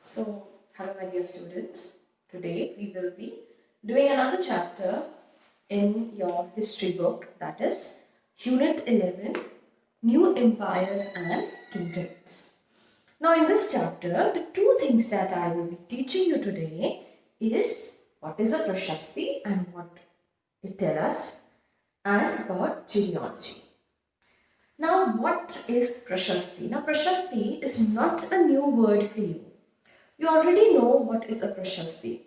So, hello my dear students. Today we will be doing another chapter in your history book, that is Unit 11, New Empires and Kingdoms. Now in this chapter, the two things that I will be teaching you today is what is a Prashasti and what it tells us, and about genealogy. Now what is Prashasti? Now Prashasti is not a new word for you. You already know what is a Prashasti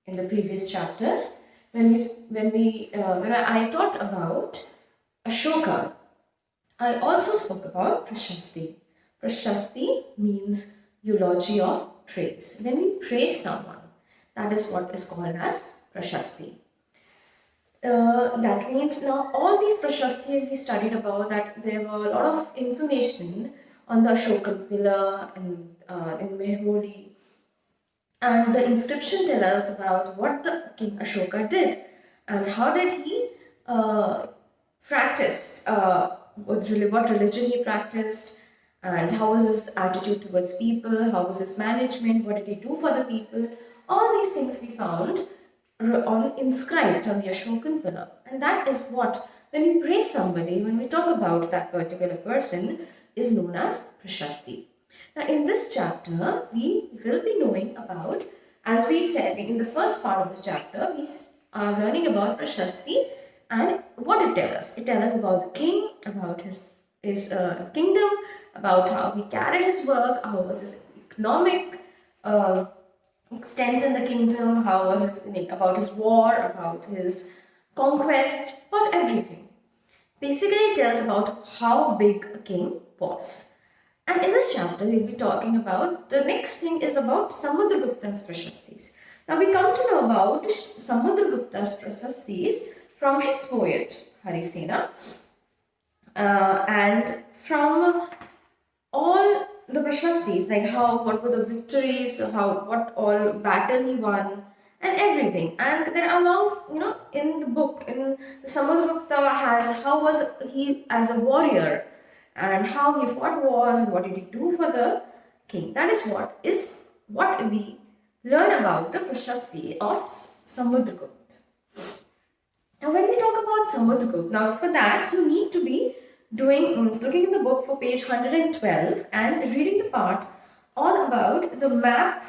in the previous chapters when I taught about Ashoka. I also spoke about Prashasti. Prashasti means eulogy of praise. When we praise someone, that is what is called as Prashasti. That means now all these Prashastis we studied about, that there were a lot of information on the Ashokan pillar and in Mehrauli, and the inscription tells us about what the King Ashoka did and how did he practiced, what religion he practiced, and how was his attitude towards people, how was his management, what did he do for the people. All these things we found inscribed on the Ashokan pillar. And that is what, when we praise somebody, when we talk about that particular person, is known as Prashasti. Now in this chapter, we will be knowing about, as we said in the first part of the chapter, we are learning about Prashasti and what it tells us. It tells us about the king, about his kingdom, about how he carried his work, how was his economic extent in the kingdom, how was his, about his war, about his conquest, about everything. Basically, it tells about how big a king was. And in this chapter, we'll be talking about, the next thing is about Samudragupta's Prashastis. Now we come to know about Samudragupta's Prashastis from his poet, Harisena, and from all the Prashastis, like what were the victories, what all battle he won, and everything. And there are long, in the book, in Samudragupta has how was he as a warrior, and how he fought wars and what did he do for the king. That is what we learn about the Prashasti of Samudragupta. Now when we talk about Samudragupta, now for that you need to be looking in the book for page 112 and reading the part on about the map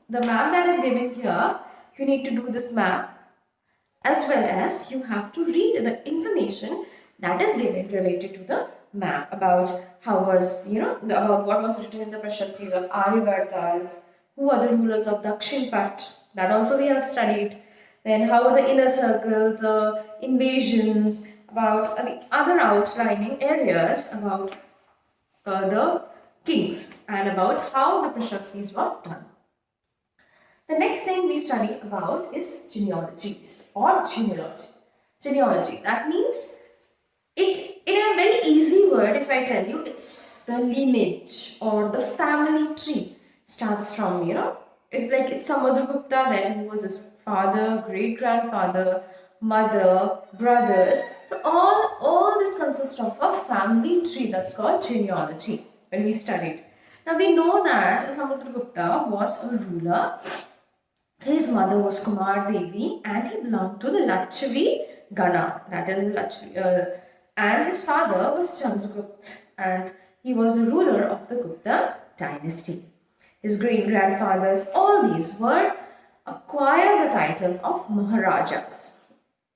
that is given here. You need to do this map, as well as you have to read the information that is given related to the map about how was, about what was written in the Prashastis of Aryavartas, who are the rulers of Dakshinpat, that also we have studied. Then how are the inner circle, the invasions, about the other outlining areas about the kings and about how the Prashastis were done. The next thing we study about is genealogies or genealogy. Genealogy, that means it, in a very easy word, if I tell you, it's the lineage or the family tree. Starts from, it's Samudragupta, then who was his father, great-grandfather, mother, brothers. So all this consists of a family tree that's called genealogy when we studied. Now we know that Samudragupta was a ruler. His mother was Kumar Devi and he belonged to the Lachavi Gana, that is Lachavi. And his father was Chandragupta and he was a ruler of the Gupta dynasty. His great-grandfathers, all these were acquired the title of Maharajas.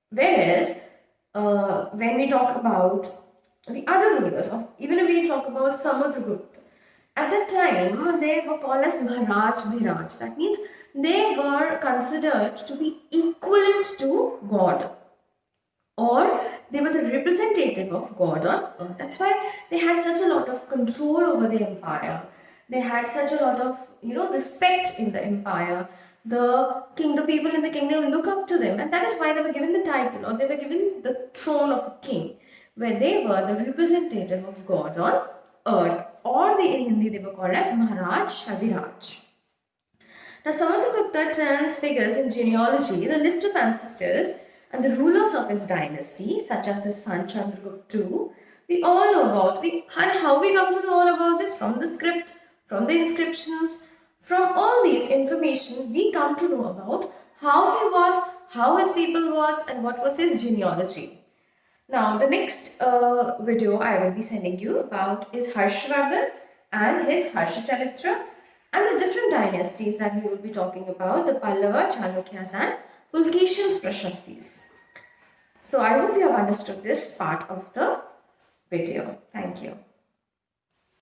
Whereas, when we talk about the other rulers, even if we talk about Samudragupta, at that time they were called as Maharaj Dhiraj. That means they were considered to be equivalent to God, or they were the representative of God on earth. That's why they had such a lot of control over the empire. They had such a lot of, respect in the empire. The king, the people in the kingdom look up to them, and that is why they were given the title, or they were given the throne of a king, where they were the representative of God on earth, or in Hindi they were called as Maharaj Adhiraj. Now Samudragupta turns figures in genealogy, the list of ancestors and the rulers of his dynasty, such as his son Chandragupta II, we all know about. And how we come to know all about this? From the script, from the inscriptions, From all these information, we come to know about how he was, how his people was, and what was his genealogy. Now, the next video I will be sending you about is Harshvardhan and his Harsha and the different dynasties that we will be talking about, the Pallava, Chalukyas and Pulkeshin's Prashastis. So I hope you have understood this part of the video. Thank you.